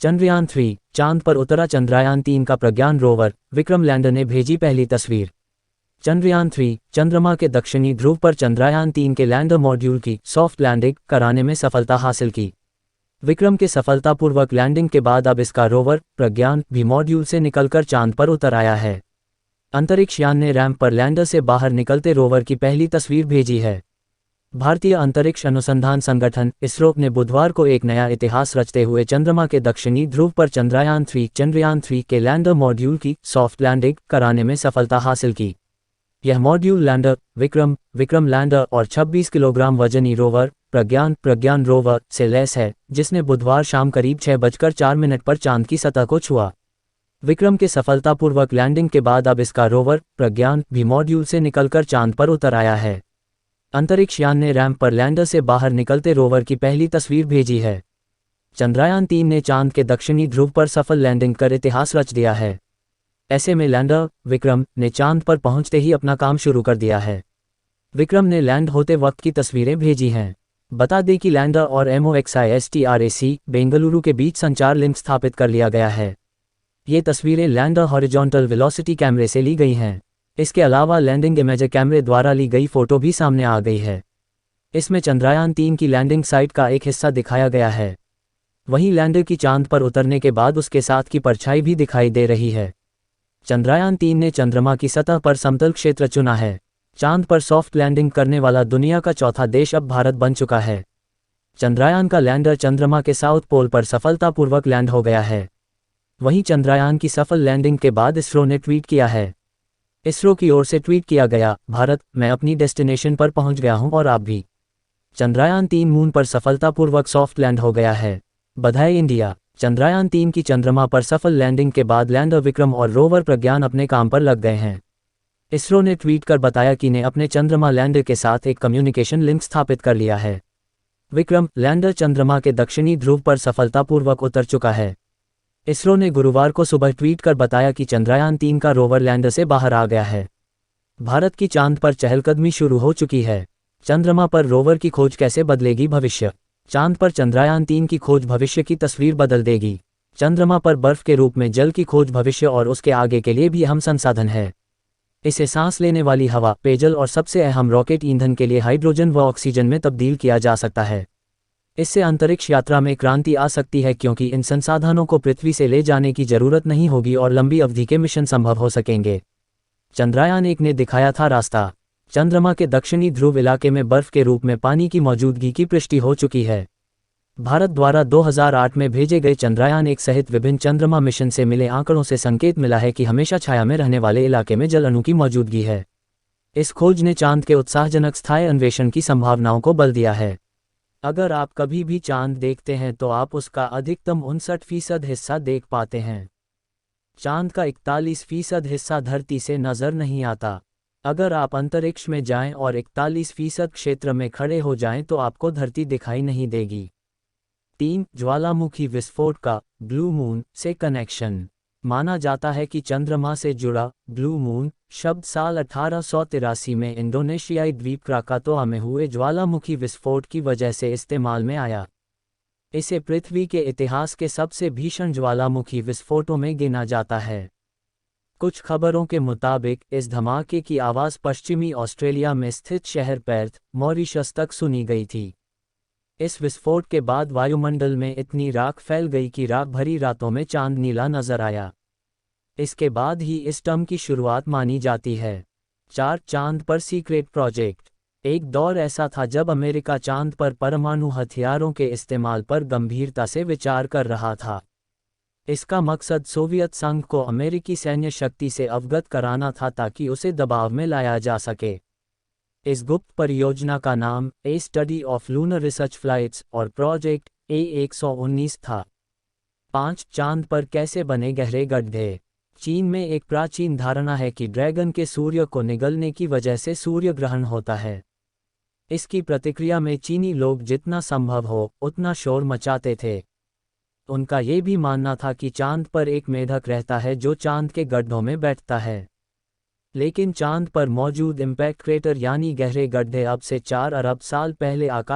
चंद्रयान-3 चांद पर उतरा। चंद्रयान-3 का प्रज्ञान रोवर विक्रम लैंडर ने भेजी पहली तस्वीर। चंद्रयान-3 चंद्रमा के दक्षिणी ध्रुव पर चंद्रयान-3 के लैंडर मॉड्यूल की सॉफ्ट लैंडिंग कराने में सफलता हासिल की। विक्रम के सफलतापूर्वक लैंडिंग के बाद अब इसका रोवर प्रज्ञान भी मॉड्यूल से निकलकर चांद पर उतर आया है। अंतरिक्ष यान ने रैंप पर लैंडर से बाहर निकलते रोवर की पहली तस्वीर भेजी है। भारतीय अंतरिक्ष अनुसंधान संगठन इसरो ने बुधवार को एक नया इतिहास रचते हुए चंद्रमा के दक्षिणी ध्रुव पर चंद्रयान-3 के लैंडर मॉड्यूल की सॉफ्ट लैंडिंग कराने में सफलता हासिल की। यह मॉड्यूल लैंडर विक्रम लैंडर और 26 किलोग्राम वजनी रोवर प्रज्ञान रोवर से लैस है, जिसने बुधवार शाम करीब 6:04 पर चांद की सतह को छुआ। विक्रम के सफलतापूर्वक लैंडिंग के बाद अब इसका रोवर प्रज्ञान भी मॉड्यूल से निकलकर चांद पर उतर आया है। अंतरिक्ष यान ने रैंप पर लैंडर से बाहर निकलते रोवर की पहली तस्वीर भेजी है। चंद्रयान-3 ने चांद के दक्षिणी ध्रुव पर सफल लैंडिंग कर इतिहास रच दिया है। ऐसे में लैंडर विक्रम ने चांद पर पहुंचते ही अपना काम शुरू कर दिया है। विक्रम ने लैंड होते वक्त की तस्वीरें भेजी हैं। बता दें कि लैंडर और MOXISTRAC बेंगलुरु के बीच संचार लिंक स्थापित कर लिया गया है। ये तस्वीरें लैंडर हॉरिजॉन्टल वेलोसिटी कैमरे से ली गई हैं। इसके अलावा लैंडिंग इमेजर कैमरे द्वारा ली गई फोटो भी सामने आ गई है। इसमें चंद्रयान-3 की लैंडिंग साइट का एक हिस्सा दिखाया गया है। वहीं लैंडर की चांद पर उतरने के बाद उसके साथ की परछाई भी दिखाई दे रही है। चंद्रयान-3 ने चंद्रमा की सतह पर समतल क्षेत्र चुना है। चांद पर सॉफ्ट लैंडिंग करने वाला दुनिया का चौथा देश अब भारत बन चुका है। चंद्रयान का लैंडर चंद्रमा के साउथ पोल पर सफलतापूर्वक लैंड हो गया है। वहीं चंद्रयान की सफल लैंडिंग के बाद इसरो ने ट्वीट किया है। इसरो की ओर से ट्वीट किया गया, भारत, मैं अपनी डेस्टिनेशन पर पहुंच गया हूं और आप भी। चंद्रयान-3 मून पर सफलतापूर्वक सॉफ्ट लैंड हो गया है। बधाई इंडिया। चंद्रयान-3 की चंद्रमा पर सफल लैंडिंग के बाद लैंडर विक्रम और रोवर प्रज्ञान अपने काम पर लग गए हैं। इसरो ने ट्वीट कर बताया कि ने अपने चंद्रमा लैंडर के साथ एक कम्युनिकेशन लिंक स्थापित कर लिया है। विक्रम लैंडर चंद्रमा के दक्षिणी ध्रुव पर सफलतापूर्वक उतर चुका है। इसरो ने गुरुवार को सुबह ट्वीट कर बताया कि चंद्रयान-3 का रोवर लैंडर से बाहर आ गया है। भारत की चांद पर चहलकदमी शुरू हो चुकी है। चंद्रमा पर रोवर की खोज कैसे बदलेगी भविष्य? चांद पर चंद्रयान-3 की खोज भविष्य की तस्वीर बदल देगी। चंद्रमा पर बर्फ के रूप में जल की खोज भविष्य और उसके आगे के लिए भी अहम संसाधन है। इसे सांस लेने वाली हवा, पेयजल और सबसे अहम रॉकेट ईंधन के लिए हाइड्रोजन व ऑक्सीजन में तब्दील किया जा सकता है। इससे अंतरिक्ष यात्रा में क्रांति आ सकती है, क्योंकि इन संसाधनों को पृथ्वी से ले जाने की जरूरत नहीं होगी और लंबी अवधि के मिशन संभव हो सकेंगे। चंद्रयान-1 ने दिखाया था रास्ता। चंद्रमा के दक्षिणी ध्रुव इलाके में बर्फ के रूप में पानी की मौजूदगी की पुष्टि हो चुकी है। भारत द्वारा 2008 में भेजे गए चंद्रयान-1 सहित विभिन्न चंद्रमा मिशन से मिले आंकड़ों से संकेत मिला है कि हमेशा छाया में रहने वाले इलाके में जल अणु की मौजूदगी है। इस खोज ने चांद के उत्साहजनक स्थायी अन्वेषण की संभावनाओं को बल दिया है। अगर आप कभी भी चांद देखते हैं तो आप उसका अधिकतम 59% हिस्सा देख पाते हैं। चांद का 41% हिस्सा धरती से नजर नहीं आता। अगर आप अंतरिक्ष में जाएं और 41% क्षेत्र में खड़े हो जाएं तो आपको धरती दिखाई नहीं देगी। 3. ज्वालामुखी विस्फोट का ब्लू मून से कनेक्शन। माना जाता है कि चंद्रमा से जुड़ा ब्लू मून शब्द साल 1883 में इंडोनेशियाई द्वीप क्राकातोआ में हुए ज्वालामुखी विस्फोट की वजह से इस्तेमाल में आया। इसे पृथ्वी के इतिहास के सबसे भीषण ज्वालामुखी विस्फोटों में गिना जाता है। कुछ खबरों के मुताबिक इस धमाके की आवाज़ पश्चिमी ऑस्ट्रेलिया में स्थित शहर पर्थ, मॉरिशस तक सुनी गई थी। इस विस्फोट के बाद वायुमंडल में इतनी राख फैल गई कि राख भरी रातों में चांद नीला नजर आया। इसके बाद ही इस टर्म की शुरुआत मानी जाती है। 4. चांद पर सीक्रेट प्रोजेक्ट। एक दौर ऐसा था जब अमेरिका चांद पर परमाणु हथियारों के इस्तेमाल पर गंभीरता से विचार कर रहा था। इसका मकसद सोवियत संघ को अमेरिकी सैन्य शक्ति से अवगत कराना था ताकि उसे दबाव में लाया जा सके। इस गुप्त परियोजना का नाम a study of lunar research flights और प्रोजेक्ट A119 था। 5. चांद पर कैसे बने गहरे गड्ढे। चीन में एक प्राचीन धारणा है कि ड्रैगन के सूर्य को निगलने की वजह से सूर्य ग्रहण होता है। इसकी प्रतिक्रिया में चीनी लोग जितना संभव हो उतना शोर मचाते थे। उनका ये भी मानना था कि चांद पर एक मेढक रहता है जो चांद के गड्ढों में बैठता है। लेकिन चांद पर मौजूद इम्पैक्ट क्रेटर यानी गहरे गड्ढे अब से 4 अरब साल पहले आकाश